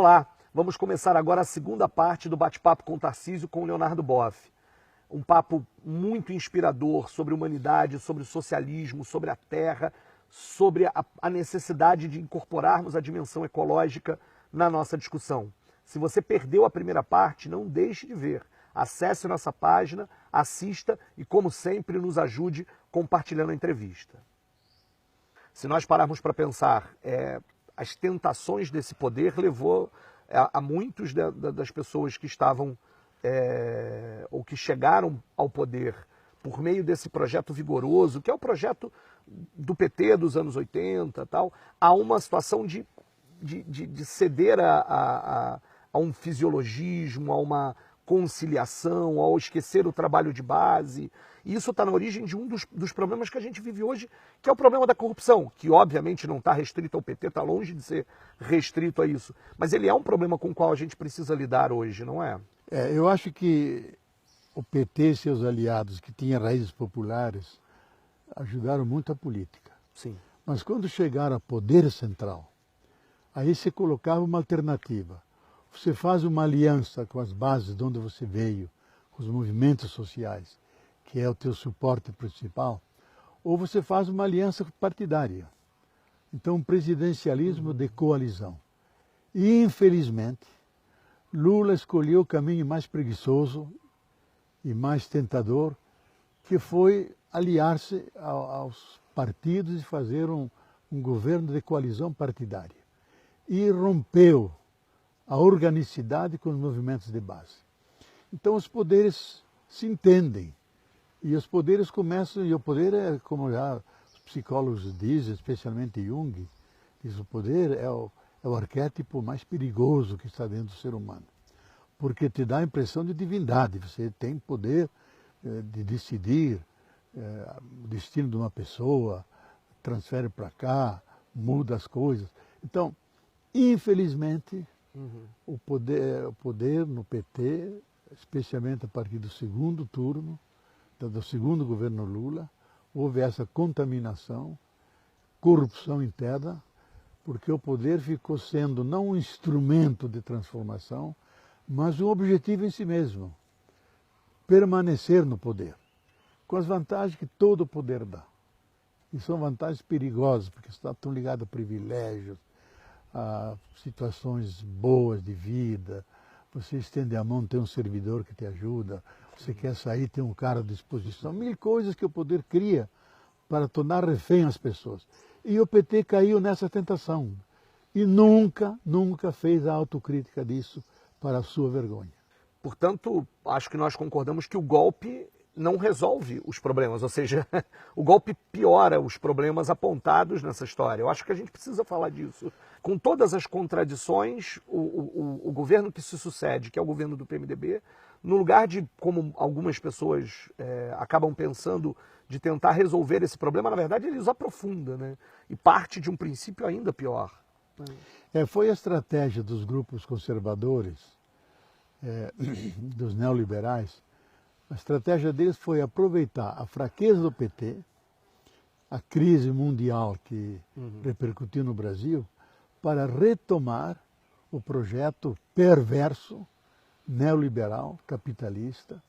Olá, vamos começar agora a segunda parte do bate-papo com o Tarcísio com o Leonardo Boff. Um papo muito inspirador sobre humanidade, sobre socialismo, sobre a terra, sobre a necessidade de incorporarmos a dimensão ecológica na nossa discussão. Se você perdeu a primeira parte, não deixe de ver. Acesse nossa página, assista e, como sempre, nos ajude compartilhando a entrevista. Se nós pararmos para pensar, as tentações desse poder levou a muitos das pessoas que estavam ou que chegaram ao poder por meio desse projeto vigoroso, que é o projeto do PT dos anos 80, tal, a uma situação de ceder a um fisiologismo, a uma conciliação, ao esquecer o trabalho de base. E isso está na origem de um dos problemas que a gente vive hoje, que é o problema da corrupção, que obviamente não está restrito ao PT, está longe de ser restrito a isso. Mas ele é um problema com o qual a gente precisa lidar hoje, não é? Eu acho que o PT e seus aliados, que tinham raízes populares, ajudaram muito a política. Sim. Mas quando chegaram ao poder central, aí se colocava uma alternativa. Você faz uma aliança com as bases de onde você veio, com os movimentos sociais, que é o teu suporte principal, ou você faz uma aliança partidária. Então, um presidencialismo de coalizão. E, infelizmente, Lula escolheu o caminho mais preguiçoso e mais tentador, que foi aliar-se aos partidos e fazer um governo de coalizão partidária. E rompeu a organicidade com os movimentos de base. Então os poderes se entendem. E os poderes começam, e o poder é, como já os psicólogos dizem, especialmente Jung, diz o poder é o arquétipo mais perigoso que está dentro do ser humano. Porque te dá a impressão de divindade, você tem poder de decidir o destino de uma pessoa, transfere para cá, muda as coisas. Então, infelizmente, o poder no PT, especialmente a partir do segundo turno, do segundo governo Lula, houve essa contaminação, corrupção interna, porque o poder ficou sendo não um instrumento de transformação, mas um objetivo em si mesmo, permanecer no poder, com as vantagens que todo poder dá. E são vantagens perigosas, porque estão ligadas a privilégios, a situações boas de vida, você estende a mão, tem um servidor que te ajuda, você quer sair, tem um cara à disposição, mil coisas que o poder cria para tornar refém as pessoas. E o PT caiu nessa tentação e nunca fez a autocrítica disso para a sua vergonha. Portanto, acho que nós concordamos que o golpe não resolve os problemas, ou seja, o golpe piora os problemas apontados nessa história. Eu acho que a gente precisa falar disso. Com todas as contradições, o governo que se sucede, que é o governo do PMDB, no lugar de, como algumas pessoas acabam pensando, de tentar resolver esse problema, na verdade ele os aprofunda, né? E parte de um princípio ainda pior. Foi a estratégia dos grupos conservadores, dos neoliberais. A estratégia deles foi aproveitar a fraqueza do PT, a crise mundial que repercutiu no Brasil, para retomar o projeto perverso, neoliberal, capitalista,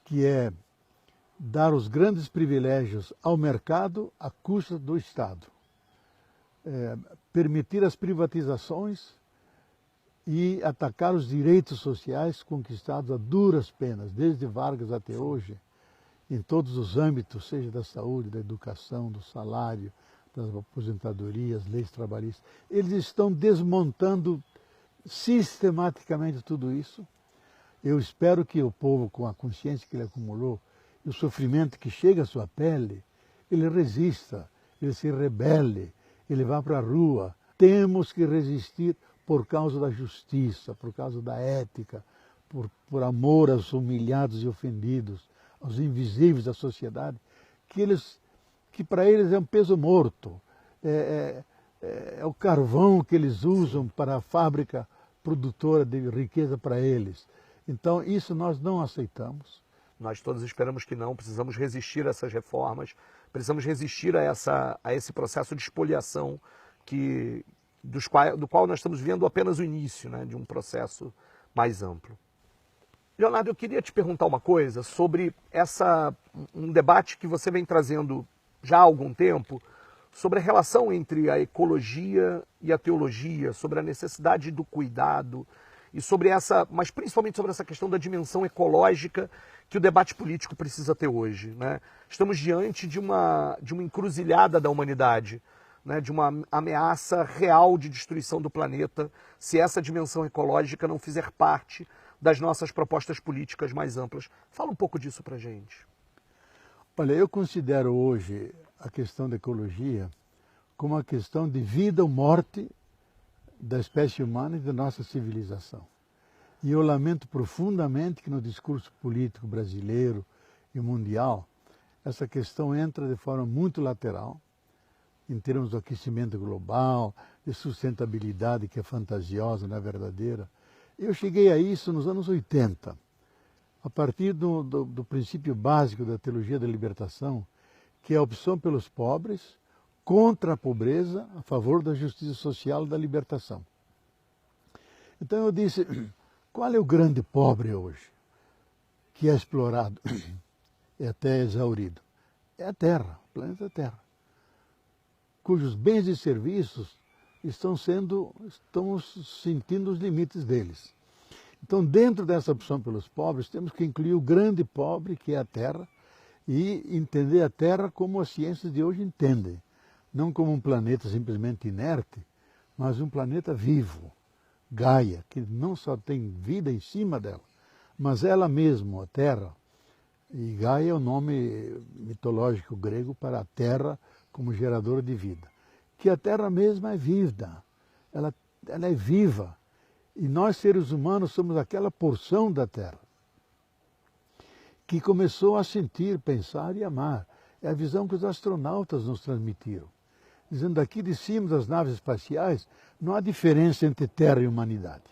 que é dar os grandes privilégios ao mercado à custa do Estado. Permitir as privatizações e atacar os direitos sociais conquistados a duras penas, desde Vargas até hoje, em todos os âmbitos, seja da saúde, da educação, do salário, das aposentadorias, leis trabalhistas. Eles estão desmontando sistematicamente tudo isso. Eu espero que o povo, com a consciência que ele acumulou, e o sofrimento que chega à sua pele, ele resista, ele se rebele, ele vá para a rua. Temos que resistir por causa da justiça, por causa da ética, por amor aos humilhados e ofendidos, aos invisíveis da sociedade, que para eles é um peso morto, é o carvão que eles usam para a fábrica produtora de riqueza para eles. Então isso nós não aceitamos. Nós todos esperamos que não, precisamos resistir a essas reformas, precisamos resistir a esse processo de expoliação que do qual nós estamos vendo apenas o início, né, de um processo mais amplo. Leonardo, eu queria te perguntar uma coisa sobre um debate que você vem trazendo já há algum tempo, sobre a relação entre a ecologia e a teologia, sobre a necessidade do cuidado e sobre mas principalmente sobre essa questão da dimensão ecológica que o debate político precisa ter hoje, né? Estamos diante de uma encruzilhada da humanidade, né? De uma ameaça real de destruição do planeta, se essa dimensão ecológica não fizer parte das nossas propostas políticas mais amplas. Fala um pouco disso para a gente. Olha, eu considero hoje a questão da ecologia como uma questão de vida ou morte da espécie humana e da nossa civilização. E eu lamento profundamente que no discurso político brasileiro e mundial essa questão entra de forma muito lateral, em termos do aquecimento global, de sustentabilidade que é fantasiosa, não é verdadeira. Eu cheguei a isso nos anos 80, a partir do princípio básico da teologia da libertação, que é a opção pelos pobres, contra a pobreza, a favor da justiça social e da libertação. Então eu disse, qual é o grande pobre hoje, que é explorado e até exaurido? É a Terra, o planeta Terra, cujos bens e serviços estamos sentindo os limites deles. Então, dentro dessa opção pelos pobres, temos que incluir o grande pobre, que é a Terra, e entender a Terra como as ciências de hoje entendem. Não como um planeta simplesmente inerte, mas um planeta vivo, Gaia, que não só tem vida em cima dela, mas ela mesma, a Terra, e Gaia é o nome mitológico grego para a Terra como geradora de vida. Que a Terra mesma é vida, ela é viva. E nós, seres humanos, somos aquela porção da Terra que começou a sentir, pensar e amar. É a visão que os astronautas nos transmitiram. Dizendo aqui de cima das naves espaciais, não há diferença entre Terra e humanidade.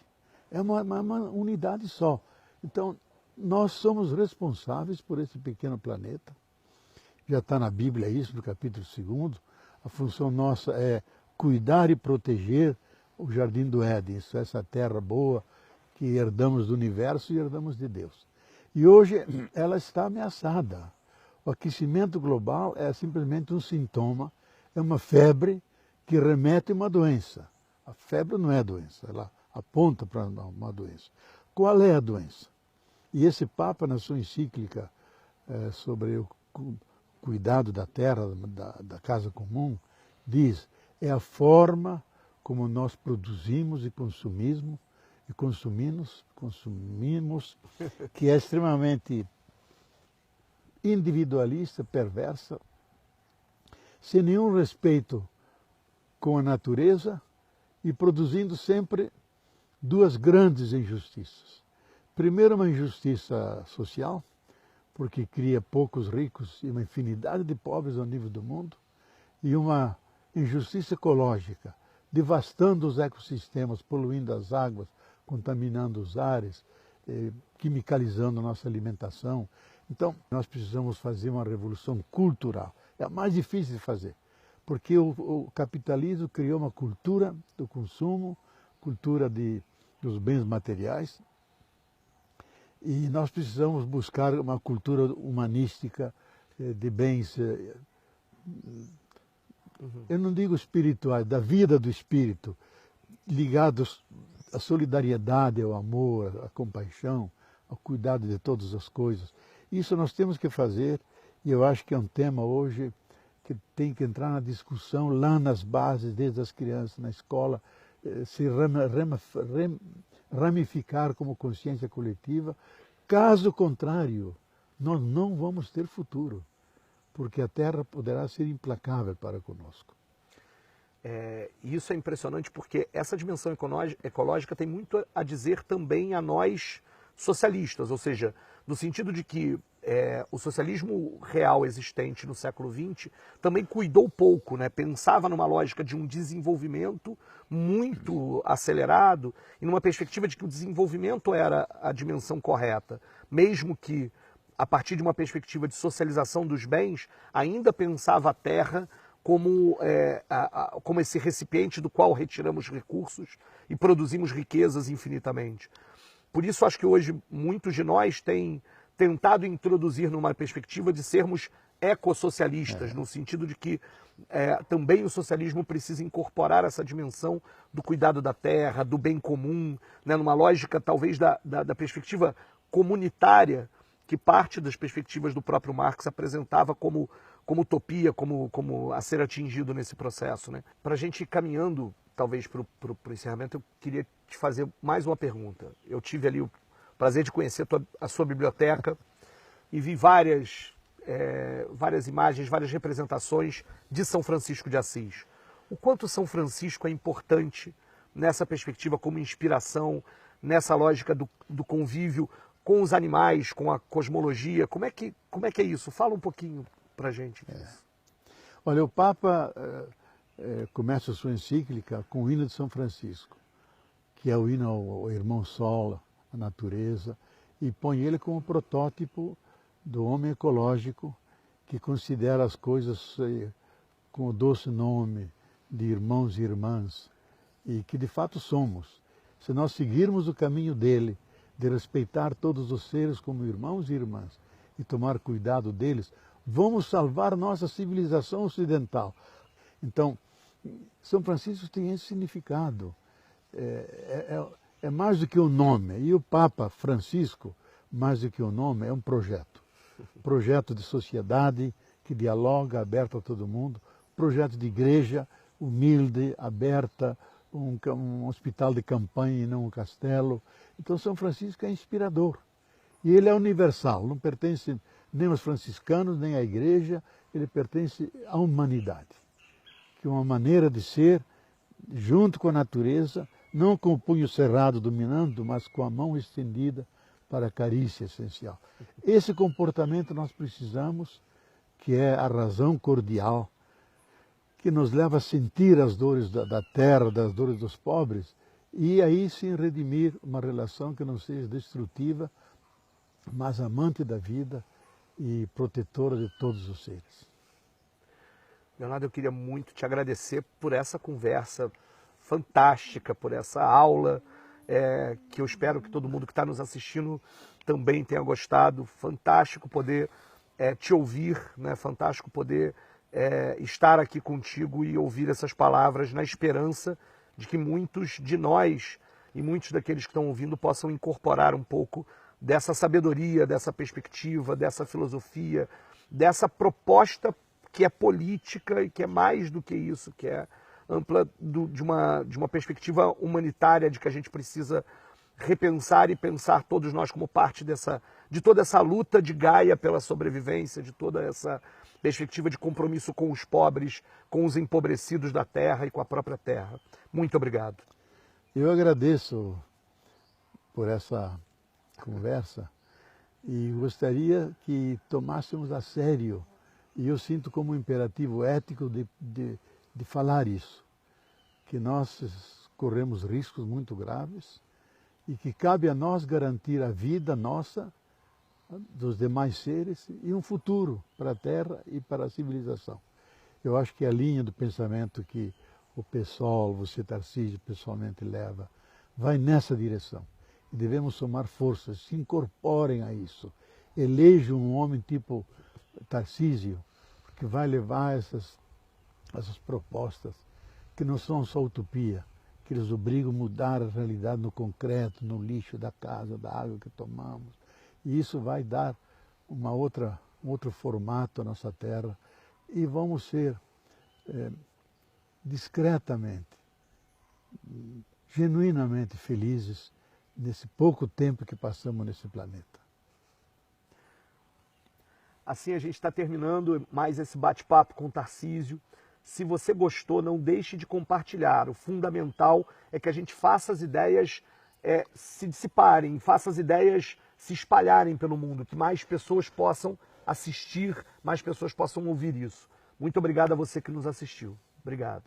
É uma unidade só. Então, nós somos responsáveis por esse pequeno planeta. Já está na Bíblia isso, no capítulo 2. A função nossa é cuidar e proteger o Jardim do Éden, isso, essa terra boa que herdamos do universo e herdamos de Deus. E hoje ela está ameaçada. O aquecimento global é simplesmente um sintoma, é uma febre que remete a uma doença. A febre não é doença, ela aponta para uma doença. Qual é a doença? E esse Papa, na sua encíclica sobre o cuidado da terra, da casa comum, diz, é a forma como nós produzimos e consumimos, que é extremamente individualista, perversa, sem nenhum respeito com a natureza e produzindo sempre duas grandes injustiças. Primeiro, uma injustiça social, porque cria poucos ricos e uma infinidade de pobres ao nível do mundo, e uma injustiça ecológica, devastando os ecossistemas, poluindo as águas, contaminando os ares, quimicalizando a nossa alimentação. Então, nós precisamos fazer uma revolução cultural. É a mais difícil de fazer, porque o capitalismo criou uma cultura do consumo, cultura dos bens materiais, e nós precisamos buscar uma cultura humanística de bens, eu não digo espirituais, da vida do espírito, ligados à solidariedade, ao amor, à compaixão, ao cuidado de todas as coisas. Isso nós temos que fazer, e eu acho que é um tema hoje que tem que entrar na discussão lá nas bases, desde as crianças, na escola, se ramificar como consciência coletiva. Caso contrário, nós não vamos ter futuro, porque a Terra poderá ser implacável para conosco. Isso é impressionante porque essa dimensão ecológica tem muito a dizer também a nós socialistas, ou seja, no sentido de que o socialismo real existente no século XX também cuidou pouco, né? Pensava numa lógica de um desenvolvimento muito acelerado e numa perspectiva de que o desenvolvimento era a dimensão correta, mesmo que a partir de uma perspectiva de socialização dos bens, ainda pensava a terra como, como esse recipiente do qual retiramos recursos e produzimos riquezas infinitamente. Por isso, acho que hoje muitos de nós têm tentado introduzir numa perspectiva de sermos ecossocialistas, no sentido de que também o socialismo precisa incorporar essa dimensão do cuidado da terra, do bem comum, né, numa lógica talvez da perspectiva comunitária, que parte das perspectivas do próprio Marx apresentava como utopia, como a ser atingido nesse processo, né? Para a gente ir caminhando, talvez, para o encerramento, eu queria te fazer mais uma pergunta. Eu tive ali o prazer de conhecer a sua biblioteca e vi várias imagens, várias representações de São Francisco de Assis. O quanto São Francisco é importante nessa perspectiva como inspiração, nessa lógica do convívio com os animais, com a cosmologia. Como é que é isso? Fala um pouquinho para a gente. Olha, o Papa começa a sua encíclica com o hino de São Francisco, que é o hino ao irmão Sol, à natureza, e põe ele como protótipo do homem ecológico que considera as coisas com o doce nome de irmãos e irmãs, e que de fato somos. Se nós seguirmos o caminho dele, de respeitar todos os seres como irmãos e irmãs e tomar cuidado deles, vamos salvar nossa civilização ocidental. Então, São Francisco tem esse significado. É mais do que um nome. E o Papa Francisco, mais do que um nome, é um projeto. Projeto de sociedade que dialoga, aberto a todo mundo. Projeto de igreja humilde, aberta, um hospital de campanha e não um castelo. Então São Francisco é inspirador. E ele é universal, não pertence nem aos franciscanos, nem à igreja, ele pertence à humanidade. Que é uma maneira de ser, junto com a natureza, não com o punho cerrado dominando, mas com a mão estendida para a carícia essencial. Esse comportamento nós precisamos, que é a razão cordial, que nos leva a sentir as dores da terra, das dores dos pobres, e aí sim redimir uma relação que não seja destrutiva, mas amante da vida e protetora de todos os seres. Leonardo, eu queria muito te agradecer por essa conversa fantástica, por essa aula, que eu espero que todo mundo que está nos assistindo também tenha gostado. Fantástico poder te ouvir, né? Fantástico poder estar aqui contigo e ouvir essas palavras na esperança de que muitos de nós e muitos daqueles que estão ouvindo possam incorporar um pouco dessa sabedoria, dessa perspectiva, dessa filosofia, dessa proposta que é política e que é mais do que isso, que é ampla de uma perspectiva humanitária, de que a gente precisa repensar e pensar todos nós como parte de toda essa luta de Gaia pela sobrevivência, de toda essa perspectiva de compromisso com os pobres, com os empobrecidos da terra e com a própria terra. Muito obrigado. Eu agradeço por essa conversa e gostaria que tomássemos a sério, e eu sinto como um imperativo ético de falar isso, que nós corremos riscos muito graves e que cabe a nós garantir a vida nossa, dos demais seres e um futuro para a Terra e para a civilização. Eu acho que a linha do pensamento que o PSOL, você Tarcísio pessoalmente leva, vai nessa direção. E devemos somar forças, se incorporem a isso. Elejam um homem tipo Tarcísio, que vai levar essas propostas, que não são só utopia, que eles obrigam a mudar a realidade no concreto, no lixo da casa, da água que tomamos. E isso vai dar um outro formato à nossa terra e vamos ser discretamente, genuinamente felizes nesse pouco tempo que passamos nesse planeta. Assim a gente está terminando mais esse bate-papo com o Tarcísio. Se você gostou, não deixe de compartilhar. O fundamental é que a gente faça as ideias se dissiparem, faça as ideias se espalharem pelo mundo, que mais pessoas possam assistir, mais pessoas possam ouvir isso. Muito obrigado a você que nos assistiu. Obrigado.